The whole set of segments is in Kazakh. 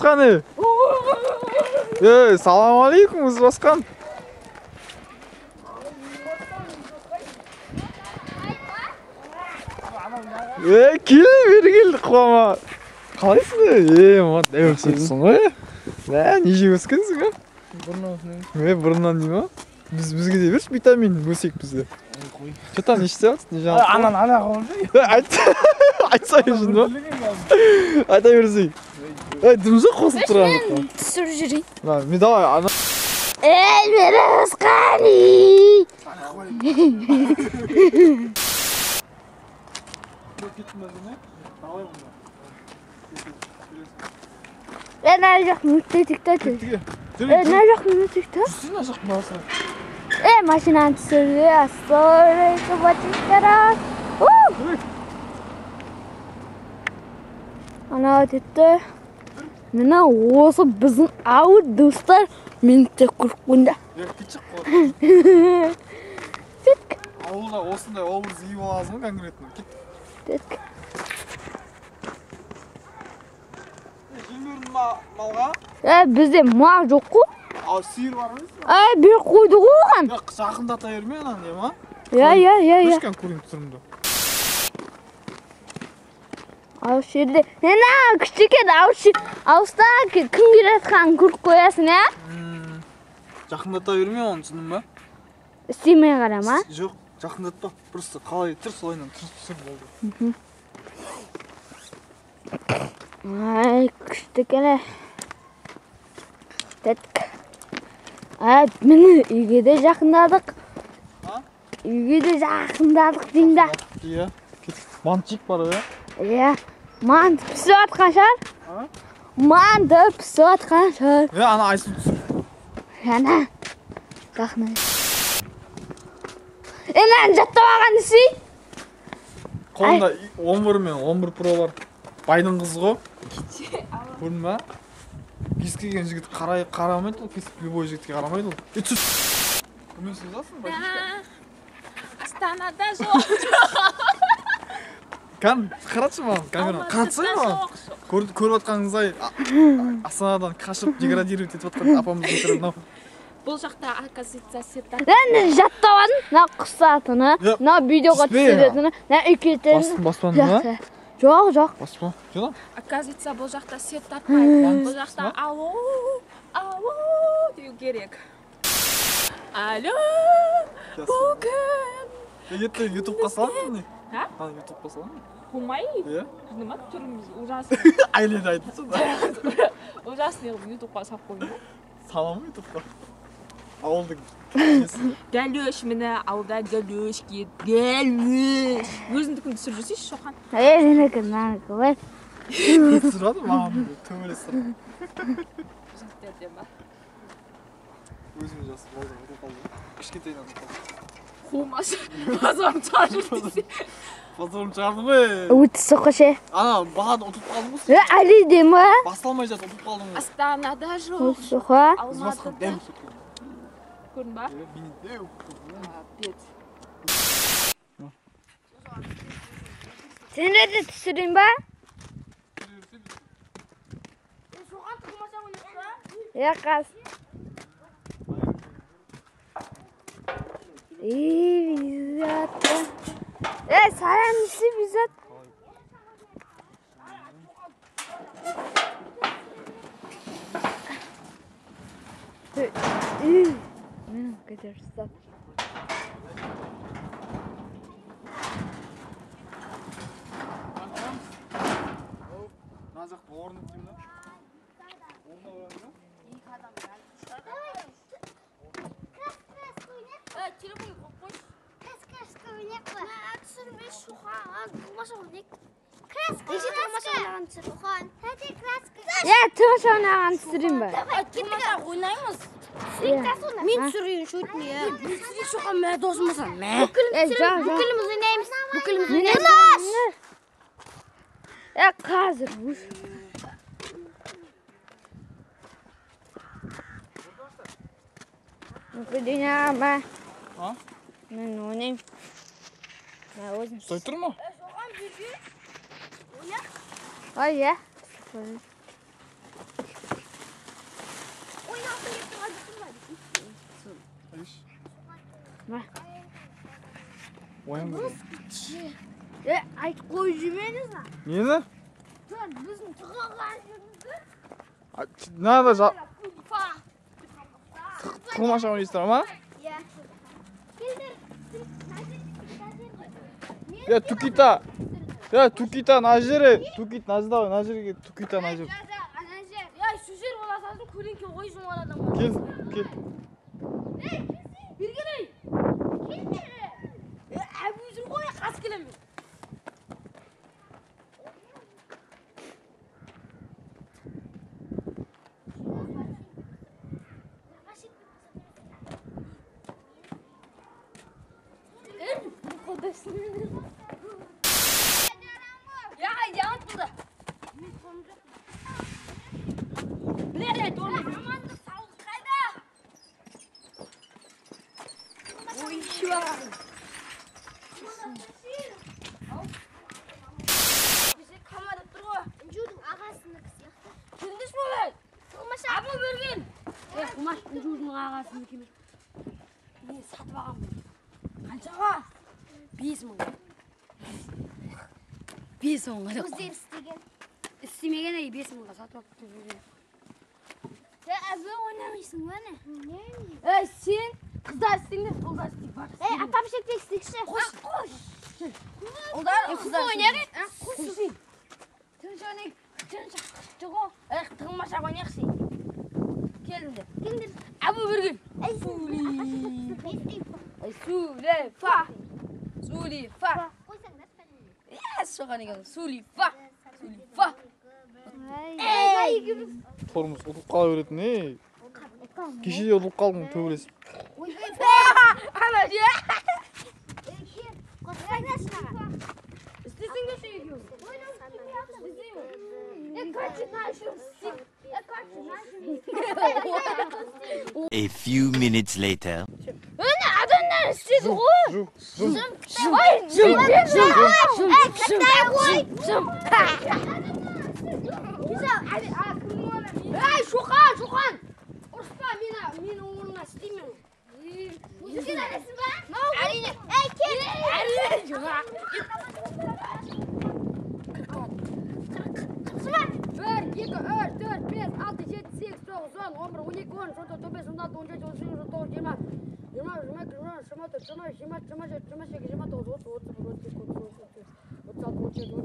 басқаны. Салам алейкум, үз басқан. Кел, бері келді қуама. Қалайсың? Мат өксексің ғой. Неже өскенсің, бұрыннан не ма? Бізге де берші витамин өсек бізде. Что-то не істеватсың? Ана қойып. Айтсайын жын ба? Айта берсей. Дымжа қосып тұрған. Түсіріп жүрейін. Мен давай, ана... Эльмира Усқани! Нәр жақ мүттетікті түр. Нәр жақ мүттетікті? Жүрсін ашық баласа. Машинаны түсірді, асырайсы батыштара. Ана өтетті. Мына осы біздің ауыр достар мені тек көріп Кетшік қой. Тек. Ауылда осындай образ үй боласың конкретно. Тек. Жемерін малға? Бізде мал жоқ қой. Сиыр бар ма? Бір қойды қойған. Жақындата берме анан, не ма? Көшкен көрейін тұрымды. Ауыз жерде. Күштекен ауызда кім келетқанын көріп қоясың, Жақындата берме оны, түсіндің ба? Істемей қарама? Жоқ, жақындатпа. Просто қалай тұр, солайынан түсір болды. Күштекен. Тәтік. Мені үйге де жақындадық. Үйге де жақындадық деймді. Иә. Мантик бар, Манты пісіп атқан шар. Манты пісіп атқан шар. Ана айсын түсір. Ана. Жақынай. Нән жаттамаған десей? Қолында 11 мен 11 Pro бар. Байдың қызы ғой. Көрдің ба? Кез келген жігіт қарамайды ол, кез любой жігітке қарамайды ол. Көмен сөзасың, башишка? Астанада жоқ. Қаратшы маған, камераны. Қаратсай маған. Көріп атқаныңыздай Астанадан қашып деградировать етіп атқан апамыздың түрі мынау. Бұл жақта оказывается сеттар. Жаттамадың? Құсатыны, видеоға түсіретіні, үйкетіні. Баспаны ма? Жоқ. Баспа? Жода? Оказывается, бұл жақта сет тартпайды. Бұл жақта алло деу керек. Алло, бүгін. Етті ютубқа саламын не? Ютубқа саламын? Қумай? Иә. Нема түріміз ужасын. Айлен айтып сонда. Ужасын еғып ютубқа сап қойын. Саламын ютубқа. Ауылдың. Гәлөш мені ауылда гәлөш кет. Гәлөш. Өзіндікін түсіріп жүрсейші шоқан. Менікі мәнікі ғой. Түсірады маған төбелес сұрады. Өзіме жасы болды. Ұтып қалды. Кішкентайынан ұтып қалды. Қумасы. Базарым чаржыр десе. Базарым чарды ме? Өтісі қоше. Ана бағады ұтып қалдың ба? Әлі де ма? Басталмай жат ұтып қалдың ба? Астанада жоқ. Өтісі қа? Алматыда. Көрдің ба? Сен де түсірін ба? Қаз. Визат. Сарам несі визат? Мен көтер ұстап. Назақ орын өтейм да? Орын өтейм да? Телефон қойш. Краска ойнап па? Түсірмеш шоқан. Тұрмаша ойнек. Краска. Неше тұрмаша ойнаған түсір. Шоқан. Тәте краска. Тұрмаша ойнаған түсірін ба? Тұрмаша ойнаймыз. Мен түсірейін шөтіне. Түсірей шоқан мә досымызын. Бүкіліміз ойнаймыз. Бүкіліміз ойнаймыз. Қазір бұш. Күдіне ма? Мен ойнайым. Стой тұр ма? Ой, Айш. Ма. Ояң бер. Айтып қойып жүрмеңіз. Нені? Біздің тұғалған жүрмізді. Надо тығылмаша ойнайсыздар ма? Иә. Келдір. Тукита. Тукита на жері. Тукит на жері, на жерге тукита на жері. Я сүзер боласасын көлеңке қойсын ол адамға. Кел. Бергеней. Әбузін қой, қас келемін. Ya jangan burada. Bilerek oğlum. Amandır sağlık kayda. Oy şu an. Bizi kamera duruyor. Үндіудің ағасының сияқты. Gündüz mü öyle? Abi vergin. Kumaş Ündüz'ün ağasını kimi? Ne satıp ağam mı? Kaçağa? 5.000. 5.000 ғана. Өздері істеген. Істемеген ай 5.000-ға сатып алып жүрген. Әбі ойнамайсың ба не? Сен қыздар істеңдер, ұлдар істейді. Апам шекте істекші. Қош. Ұлдар қыздар ойнайық. Қош. Тыңшақ. Тығылмаша ойнайық сен. Келіңдер. Әбі берген. Сулейфа. Соған егін. Сулейфа. Торымыз ұтылып қала беретін, Кеше де ұтылып қалдың төбелесіп. Ана же. İstesин de şey ediyorum. A few minutes later. Öyle adamlar siz o. Жу. Ay zum. Ey Şokan. Urfa meni o'rnimdan istayman. O'zingga narasin ba? Arina. Ey kel. Arina. 1, 2, 3, 4, 5, 6, 7, 8, 9, 10, 11, 12, 13, 14, 15, 16, 17, 18, 19,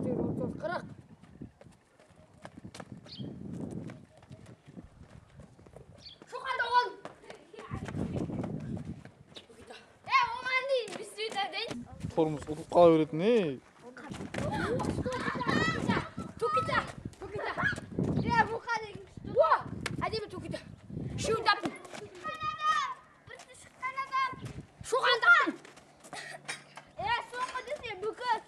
20, 40. Şokan oğul. Oman değil, biz sütler değil. Торымыз ұтылып қала беретін, Tukita. Ya bu kadar. Hadi mi tukita? Şu tapın. Şu kan tapın. Soğuk desene bu kadar.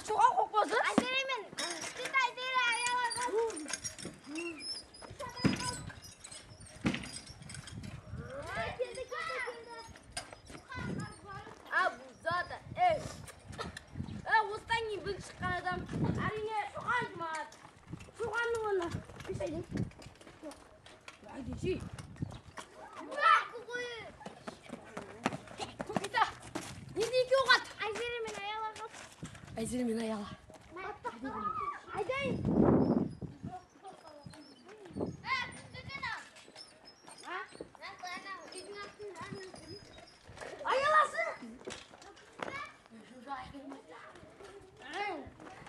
Çok kokmazdı. Azerimin. Azeri ayağına. Abu zaten. Ustan gibi çıkan adam. Arine şu kan mı? Şu kan mı? Bir şey değil. Hadi şey. Tukita. Yedi iki okat. Azerimin ayağına. Ayzerimin ayağı. Hadi. Ayalasın.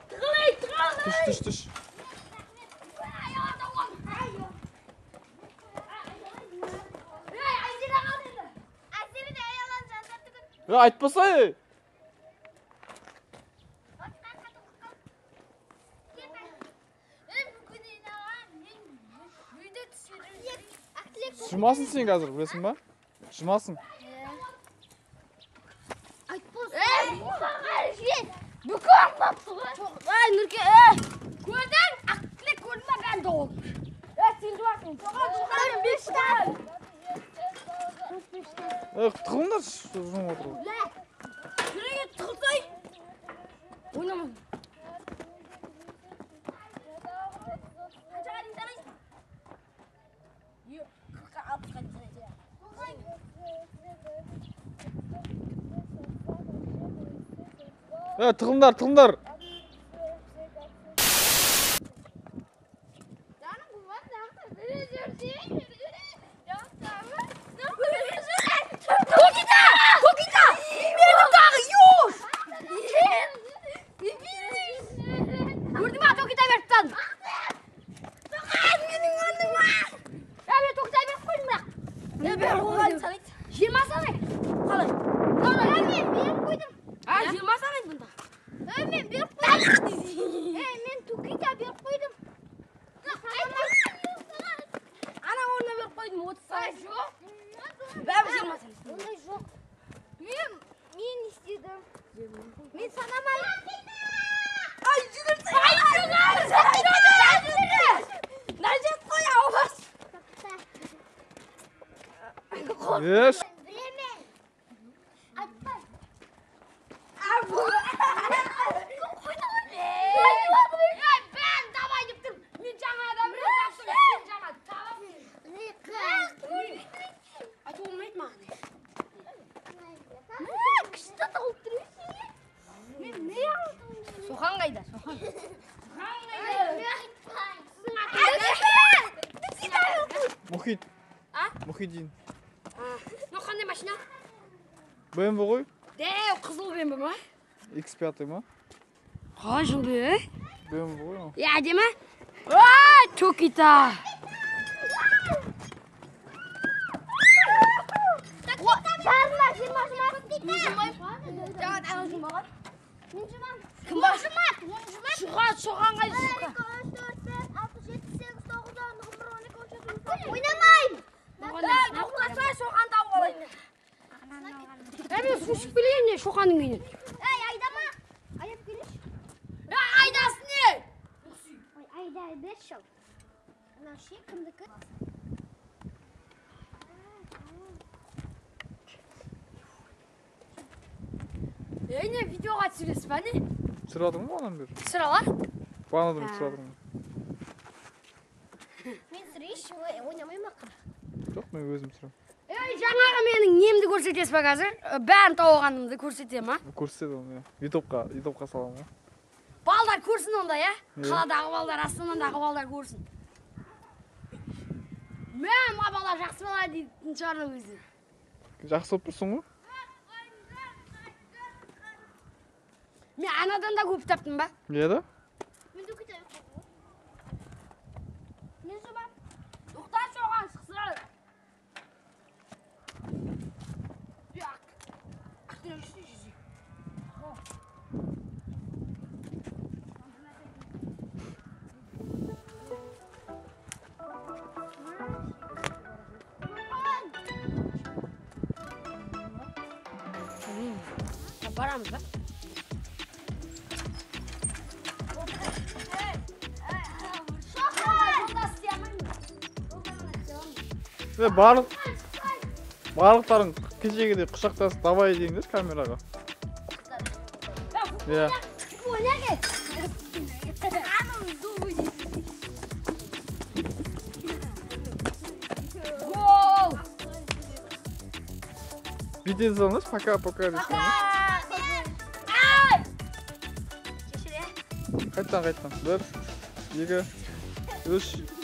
Tıkılay. Түш. Azeri de ayağına zaten. Айтпаса, жұмасың сен қазір, білесің ба? Жұмасың. Ay Nurke, gördün? Aklı görmeden doğdu. Sen duarsın. Çoğun bir şey. Тығылыңдар, жұмып отыр. Şuraya tıkılsay. Oynama. Тұқымдар. Мен санамаймын. Yes. Білемін. Айтпай. Бән давай деп тұр. Мен жаңа адам сен жаңа табамын. Айту болмайды маған. Күшті тауып тұрсың. Мен не алдым? Сохан қайда? Сохан Мұхит. Мұхидин. Ну қандай машина? BMW ғой? Дәу қызыл BMW ма? X5 ма? Қалай жылды? BMW ғой. Я әдемі? Ой, Токита! Жарына Кім бар? Соған қайда? Ойнамайм. Нұқтаса соған тауып алайын. Мен сусып келейін не шоқанның үйінен. Ей, айдама. Аяп келеш. Айдасын не? Айда, 5 жыл. Ана ши кімдікі? Не видеоға түсіресіз ба не? Түсірадың ба анан бері? Түсіралар? Бағанадан түсірадың. Мен сұрайш, ойнамайм ақыр. Жоқ, мен өзім түсірем. Жаңағы менің немді көрсетесіз ба қазір? Бәрін тауғанымды көрсетем, а? Көрсетеді оны, ютубқа салам, а? Балдар көрсін онда, я? Қаладағы балдар, Астанадағы балдар көрсін. Мен ма бала жақсы бала дейтін шығар өзі. Жақсы болып тұрсың ғой? Мен анадан да көп таптым ба? Иә да? Мен де күтіп қойдым. Мен соған. Тоқта соған шықсырады. Барамыз ба? Барлықтарың кешегідей құшақтасып давай деңдер камераға. Иә. Гол! Бүйте салыңыз, пока-пока дейсің. Қайттан. 1, 2, 3.